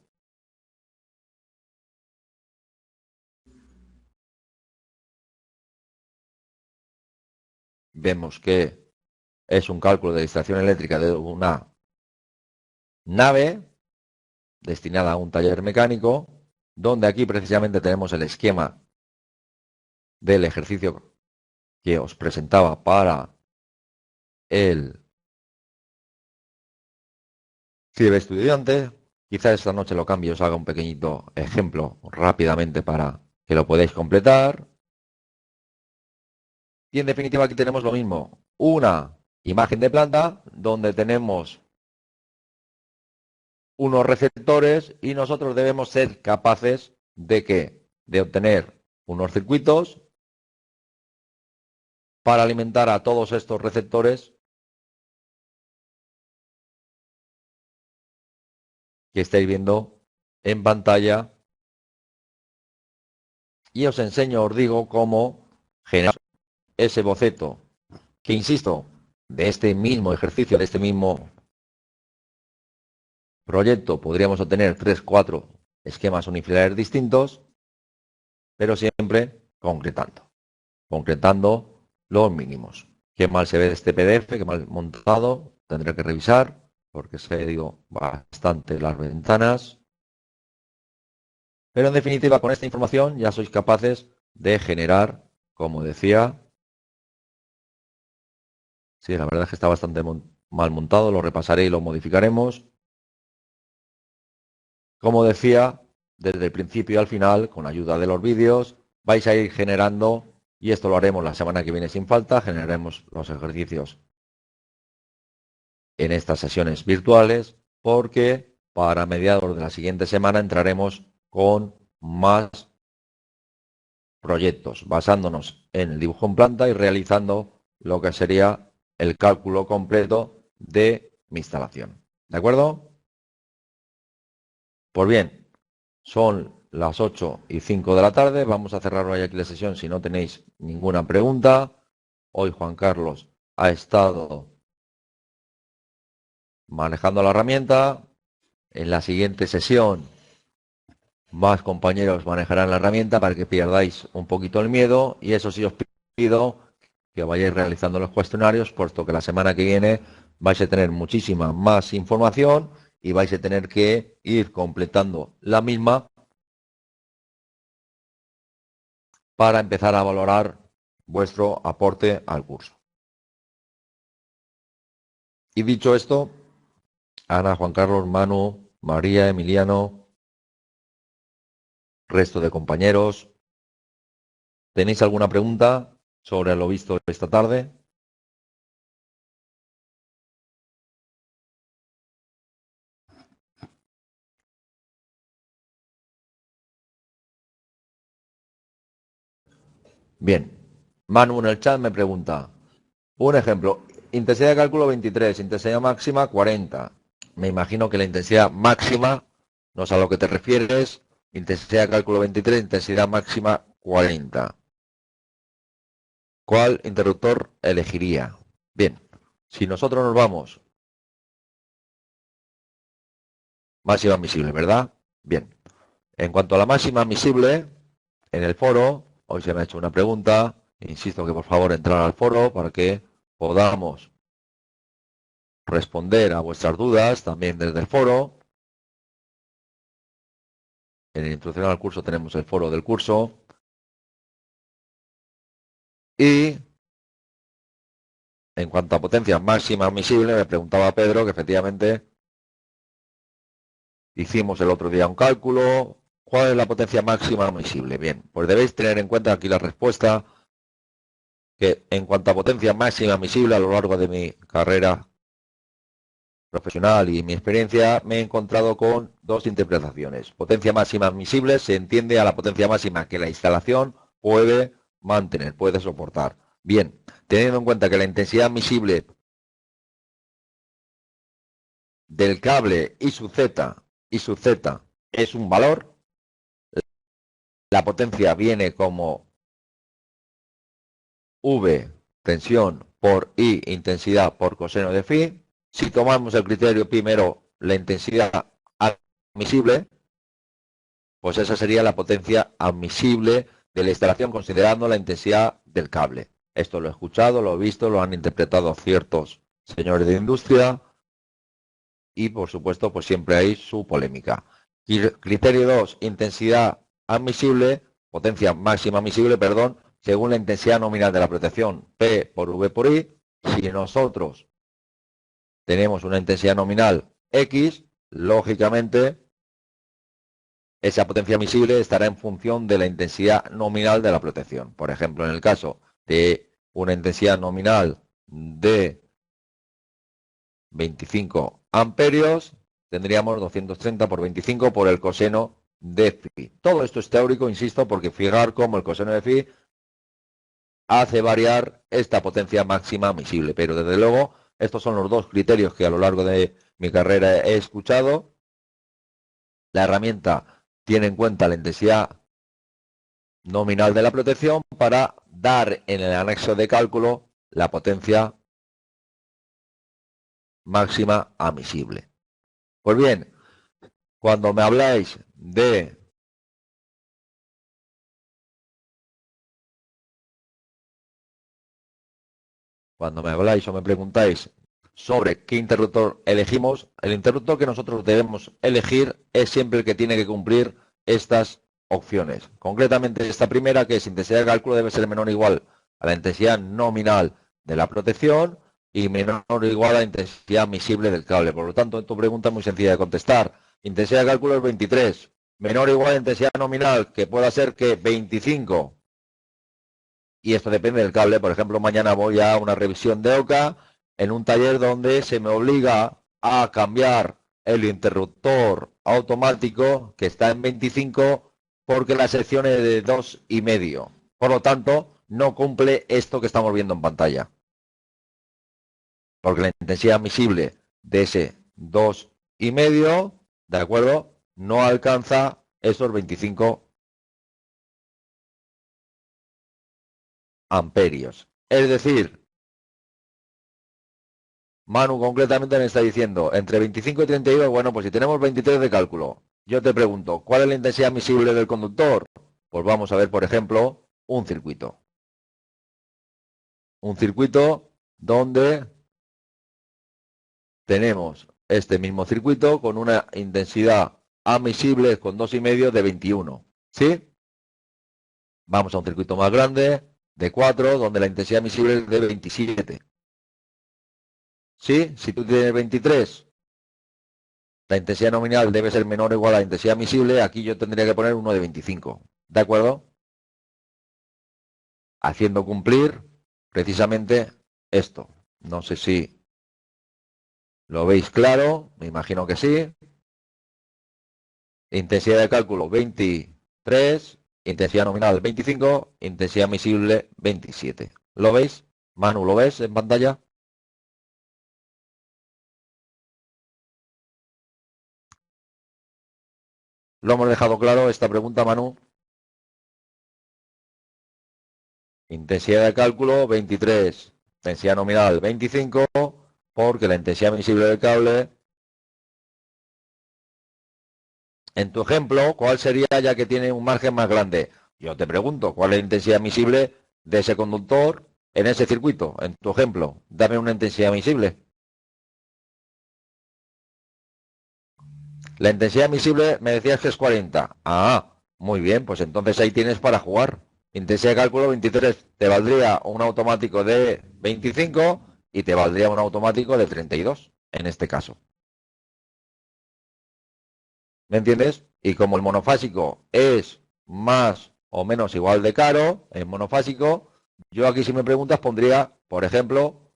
vemos que es un cálculo de distracción eléctrica de una nave destinada a un taller mecánico, donde aquí precisamente tenemos el esquema del ejercicio que os presentaba para el ciberestudiante. Quizás esta noche lo cambie y os haga un pequeñito ejemplo rápidamente para que lo podáis completar. Y en definitiva aquí tenemos lo mismo, una imagen de planta donde tenemos unos receptores y nosotros debemos ser capaces de ¿qué? De obtener unos circuitos para alimentar a todos estos receptores que estáis viendo en pantalla. Y os enseño, os digo cómo generar ese boceto, que insisto, de este mismo ejercicio, de este mismo proyecto, podríamos obtener 3, 4 esquemas unifilares distintos, pero siempre concretando los mínimos. Qué mal se ve este PDF, qué mal montado, tendré que revisar, porque se ha ido bastante las ventanas. Pero en definitiva, con esta información ya sois capaces de generar, como decía, sí, la verdad es que está bastante mal montado, lo repasaré y lo modificaremos. Como decía, desde el principio al final, con ayuda de los vídeos, vais a ir generando, y esto lo haremos la semana que viene sin falta, generaremos los ejercicios en estas sesiones virtuales, porque para mediados de la siguiente semana entraremos con más proyectos, basándonos en el dibujo en planta y realizando lo que sería el cálculo completo de mi instalación. ¿De acuerdo? Pues bien, son las 8:05 de la tarde. Vamos a cerrar hoy aquí la sesión si no tenéis ninguna pregunta. Hoy Juan Carlos ha estado manejando la herramienta. En la siguiente sesión, más compañeros manejarán la herramienta para que pierdáis un poquito el miedo. Y eso sí os pido que vayáis realizando los cuestionarios, puesto que la semana que viene vais a tener muchísima más información y vais a tener que ir completando la misma para empezar a valorar vuestro aporte al curso. Y dicho esto, Ana, Juan Carlos, Manu, María, Emiliano, resto de compañeros, ¿tenéis alguna pregunta sobre lo visto esta tarde? Bien, Manu en el chat me pregunta, un ejemplo, intensidad de cálculo 23, intensidad máxima 40. Me imagino que la intensidad máxima, no sé a lo que te refieres, intensidad de cálculo 23, intensidad máxima 40. ¿Cuál interruptor elegiría? Bien, si nosotros nos vamos, máxima admisible, ¿verdad? Bien, en cuanto a la máxima admisible, en el foro, hoy se me ha hecho una pregunta, insisto que por favor entrar al foro para que podamos responder a vuestras dudas también desde el foro. En la introducción al curso tenemos el foro del curso. Y en cuanto a potencia máxima admisible, me preguntaba Pedro que efectivamente hicimos el otro día un cálculo. ¿Cuál es la potencia máxima admisible? Bien, pues debéis tener en cuenta aquí la respuesta, que en cuanto a potencia máxima admisible a lo largo de mi carrera profesional y mi experiencia, me he encontrado con dos interpretaciones. Potencia máxima admisible se entiende a la potencia máxima que la instalación puede mantener, puede soportar. Bien, teniendo en cuenta que la intensidad admisible del cable y su Z es un valor, la potencia viene como V tensión por I intensidad por coseno de phi. Si tomamos el criterio primero, la intensidad admisible, pues esa sería la potencia admisible de la instalación considerando la intensidad del cable. Esto lo he escuchado, lo he visto, lo han interpretado ciertos señores de industria y, por supuesto, pues siempre hay su polémica. Criterio 2, intensidad admisible, potencia máxima admisible, perdón, según la intensidad nominal de la protección, P por V por I. Si nosotros tenemos una intensidad nominal X, lógicamente, esa potencia admisible estará en función de la intensidad nominal de la protección. Por ejemplo, en el caso de una intensidad nominal de 25 amperios, tendríamos 230 por 25 por el coseno de phi. Todo esto es teórico, insisto, porque fijar cómo el coseno de phi hace variar esta potencia máxima admisible. Pero desde luego, estos son los dos criterios que a lo largo de mi carrera he escuchado. La herramienta tiene en cuenta la intensidad nominal de la protección para dar en el anexo de cálculo la potencia máxima admisible. Pues bien, cuando me habláis de cuando me habláis o me preguntáis sobre qué interruptor elegimos, el interruptor que nosotros debemos elegir es siempre el que tiene que cumplir estas opciones. Concretamente esta primera, que es intensidad de cálculo, debe ser menor o igual a la intensidad nominal de la protección y menor o igual a la intensidad admisible del cable. Por lo tanto, tu pregunta es muy sencilla de contestar. Intensidad de cálculo es 23. Menor o igual a la intensidad nominal, que pueda ser que 25. Y esto depende del cable. Por ejemplo, mañana voy a una revisión de OCA en un taller donde se me obliga a cambiar el interruptor automático que está en 25 porque la sección es de 2,5. Por lo tanto, no cumple esto que estamos viendo en pantalla. Porque la intensidad admisible de ese 2,5, ¿de acuerdo? No alcanza esos 25 amperios. Es decir, Manu concretamente me está diciendo entre 25 y 32, bueno, pues si tenemos 23 de cálculo, yo te pregunto, ¿cuál es la intensidad admisible del conductor? Pues vamos a ver, por ejemplo, un circuito. Un circuito donde tenemos este mismo circuito con una intensidad admisible con 2,5 de 21. ¿Sí? Vamos a un circuito más grande, de 4, donde la intensidad admisible es de 27. ¿Sí? Si tú tienes 23, la intensidad nominal debe ser menor o igual a la intensidad admisible. Aquí yo tendría que poner uno de 25. ¿De acuerdo? Haciendo cumplir precisamente esto. No sé si lo veis claro. Me imagino que sí. Intensidad de cálculo 23. Intensidad nominal 25. Intensidad admisible 27. ¿Lo veis? Manu, ¿lo ves en pantalla? ¿Lo hemos dejado claro esta pregunta, Manu? Intensidad de cálculo 23, intensidad nominal 25, porque la intensidad admisible del cable, en tu ejemplo, ¿cuál sería ya que tiene un margen más grande? Yo te pregunto, ¿cuál es la intensidad admisible de ese conductor en ese circuito? En tu ejemplo, dame una intensidad admisible. La intensidad admisible me decías que es 40. Ah, muy bien, pues entonces ahí tienes para jugar. Intensidad de cálculo 23, te valdría un automático de 25 y te valdría un automático de 32, en este caso. ¿Me entiendes? Y como el monofásico es más o menos igual de caro, el monofásico, yo aquí si me preguntas pondría, por ejemplo,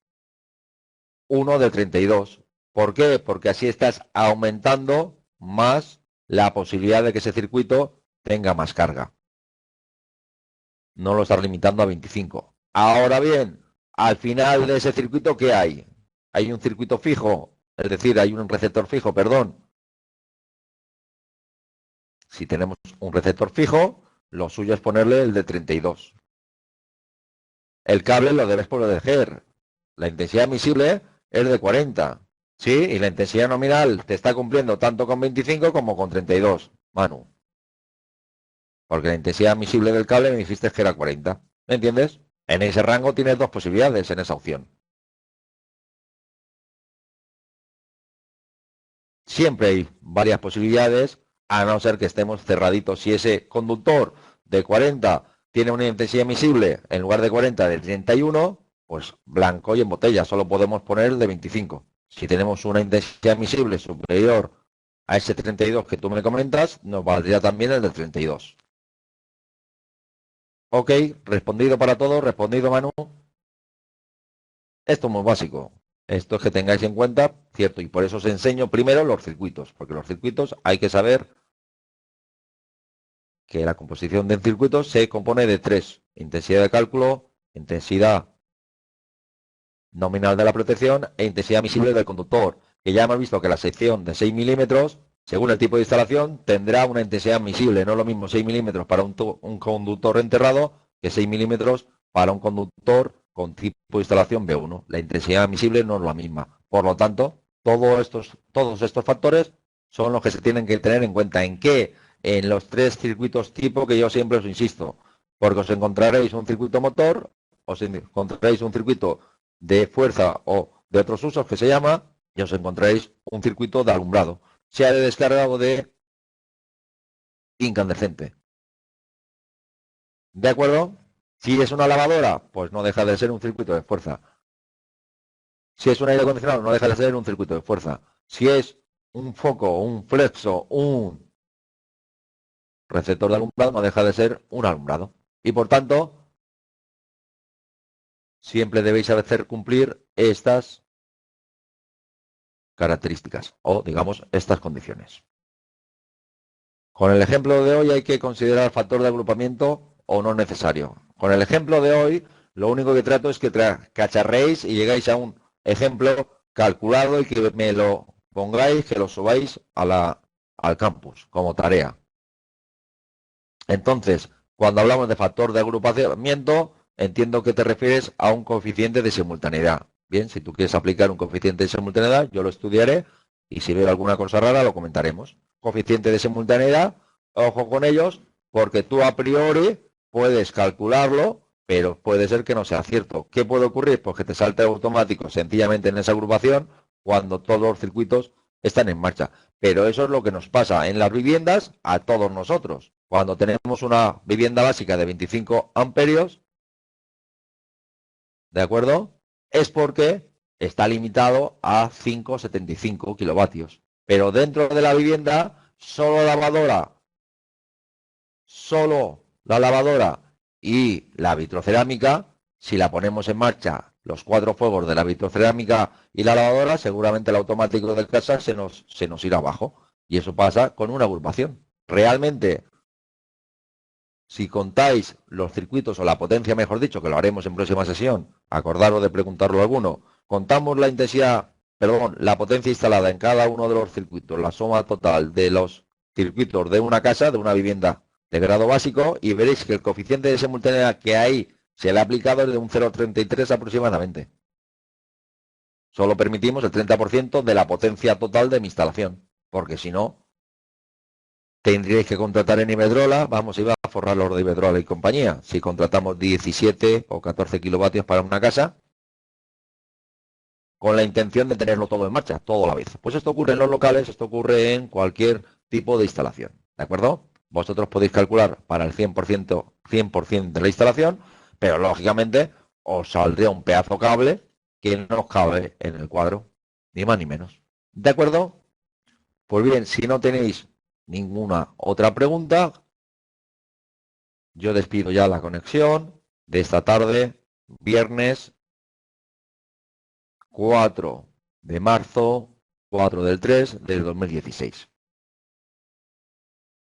uno de 32. ¿Por qué? Porque así estás aumentando más la posibilidad de que ese circuito tenga más carga. No lo estás limitando a 25. Ahora bien, al final de ese circuito, ¿qué hay? Hay un circuito fijo, es decir, hay un receptor fijo, perdón. Si tenemos un receptor fijo, lo suyo es ponerle el de 32. El cable lo debes proteger. La intensidad admisible es de 40. ¿Sí? Y la intensidad nominal te está cumpliendo tanto con 25 como con 32, Manu. Porque la intensidad admisible del cable me dijiste que era 40. ¿Me entiendes? En ese rango tienes dos posibilidades en esa opción. Siempre hay varias posibilidades, a no ser que estemos cerraditos. Si ese conductor de 40 tiene una intensidad emisible en lugar de 40 de 31, pues blanco y en botella, solo podemos poner de 25. Si tenemos una intensidad emisible superior a ese 32 que tú me comentas, nos valdría también el de 32. Ok, respondido para todo, respondido Manu. Esto es muy básico. Esto es que tengáis en cuenta, cierto, y por eso os enseño primero los circuitos, porque los circuitos hay que saber que la composición del circuito se compone de tres: intensidad de cálculo, intensidad nominal de la protección e intensidad visible del conductor, que ya hemos visto que la sección de 6 milímetros, según el tipo de instalación, tendrá una intensidad visible. No es lo mismo 6 milímetros para un conductor enterrado que 6 milímetros para un conductor con tipo de instalación B1. La intensidad visible no es la misma. Por lo tanto, todos estos factores son los que se tienen que tener en cuenta. ¿En qué? En los tres circuitos tipo que yo siempre os insisto, porque os encontraréis un circuito motor, os encontraréis un circuito de fuerza o de otros usos que se llama, y os encontraréis un circuito de alumbrado, sea de descarga o de incandescente. ¿De acuerdo? Si es una lavadora, pues no deja de ser un circuito de fuerza. Si es un aire acondicionado, no deja de ser un circuito de fuerza. Si es un foco, un flexo, un receptor de alumbrado, no deja de ser un alumbrado. Y por tanto, siempre debéis hacer cumplir estas características o, digamos, estas condiciones. Con el ejemplo de hoy hay que considerar factor de agrupamiento o no necesario. Con el ejemplo de hoy, lo único que trato es que cacharréis y llegáis a un ejemplo calculado y que me lo pongáis, que lo subáis al campus como tarea. Entonces, cuando hablamos de factor de agrupamiento, entiendo que te refieres a un coeficiente de simultaneidad. Bien, si tú quieres aplicar un coeficiente de simultaneidad, yo lo estudiaré y si veo alguna cosa rara lo comentaremos. Coeficiente de simultaneidad, ojo con ellos, porque tú a priori puedes calcularlo, pero puede ser que no sea cierto. ¿Qué puede ocurrir? Pues que te salte automático sencillamente en esa agrupación cuando todos los circuitos están en marcha. Pero eso es lo que nos pasa en las viviendas a todos nosotros. Cuando tenemos una vivienda básica de 25 amperios, ¿de acuerdo? Es porque está limitado a 5,75 kilovatios. Pero dentro de la vivienda, solo la lavadora y la vitrocerámica, si la ponemos en marcha, los cuatro fuegos de la vitrocerámica y la lavadora, seguramente el automático del casa se nos irá abajo. Y eso pasa con una agrupación. Realmente, si contáis los circuitos o la potencia, mejor dicho, que lo haremos en próxima sesión, acordaros de preguntarlo a alguno, contamos la intensidad, perdón, la potencia instalada en cada uno de los circuitos, la suma total de los circuitos de una casa, de una vivienda de grado básico, y veréis que el coeficiente de simultaneidad que ahí se le ha aplicado es de un 0,33 aproximadamente. Solo permitimos el 30% de la potencia total de mi instalación, porque si no, tendríais que contratar en Iberdrola, vamos, iba a forrar los de Iberdrola y compañía. Si contratamos 17 o 14 kilovatios para una casa, con la intención de tenerlo todo en marcha, todo a la vez. Pues esto ocurre en los locales, esto ocurre en cualquier tipo de instalación, ¿de acuerdo? Vosotros podéis calcular para el 100% de la instalación, pero lógicamente os saldría un pedazo cable que no os cabe en el cuadro, ni más ni menos. ¿De acuerdo? Pues bien, si no tenéis ninguna otra pregunta, yo despido ya la conexión de esta tarde, viernes 4 de marzo, 4 del 3 del 2016.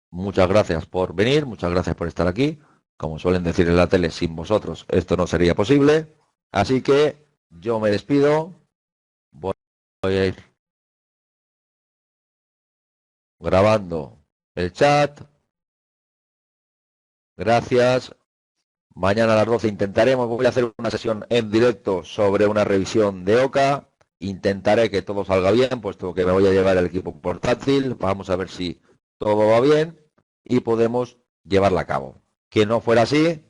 Muchas gracias por venir, muchas gracias por estar aquí. Como suelen decir en la tele, sin vosotros esto no sería posible. Así que yo me despido. Voy a ir grabando el chat. Gracias. Mañana a las 12 intentaremos, voy a hacer una sesión en directo sobre una revisión de OCA. Intentaré que todo salga bien, puesto que me voy a llevar el equipo portátil. Vamos a ver si todo va bien y podemos llevarla a cabo. Que no fuera así,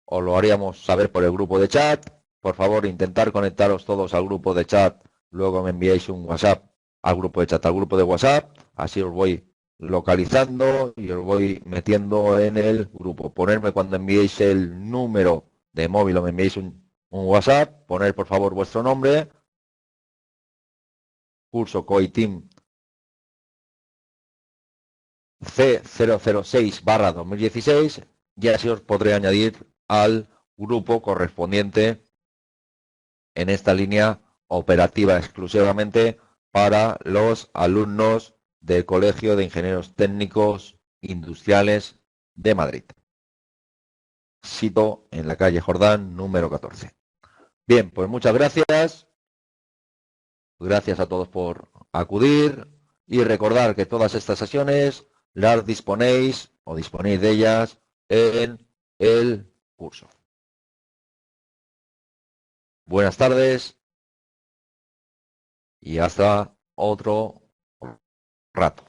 os lo haríamos saber por el grupo de chat. Por favor, intentar conectaros todos al grupo de chat. Luego me enviáis un WhatsApp al grupo de chat, al grupo de WhatsApp. Así os voy localizando y os voy metiendo en el grupo. Ponerme cuando enviéis el número de móvil o me enviéis un WhatsApp. Poner por favor vuestro nombre. Curso COITIM C006/2016 y así os podré añadir al grupo correspondiente en esta línea operativa exclusivamente para los alumnos del Colegio de Ingenieros Técnicos Industriales de Madrid. Sito en la calle Jordán, número 14. Bien, pues muchas gracias. Gracias a todos por acudir y recordar que todas estas sesiones las disponéis o disponéis de ellas en el curso. Buenas tardes y hasta otro rato.